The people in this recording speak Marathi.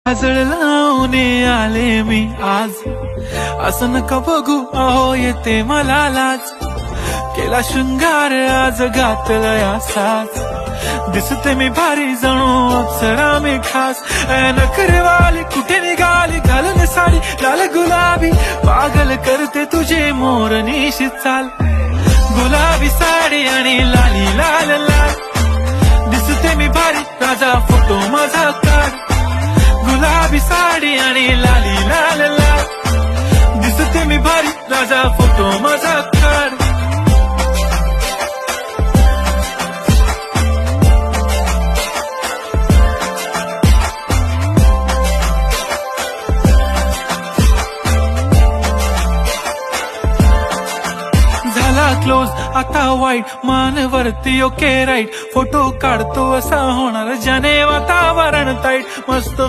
काजळ लावून आले मी आज, असं नका बघू अहो येते मला लाज. केला शृंगार आज घातला असाच, दिसते मी भारी जणू अप्सरा मी खास. नखरेवाली कुठे निघाली घालून साडी लाल गुलाबी, पागल करते तुझे मोरनीशी चाल. गुलाबी साडी आणि लाली लाल लाल, दिसते मी भारी राजा फोटो माझा काढ. गुलाबी साडी आणि लाली लाल लाल, दिसते मी भारी राजा फोटो माझा काढ. झाला क्लोज आता वाईट, मान वरती ओके राईट. फोटो काढतो असा होणार ज्याने वातावरण ताईट. मस्त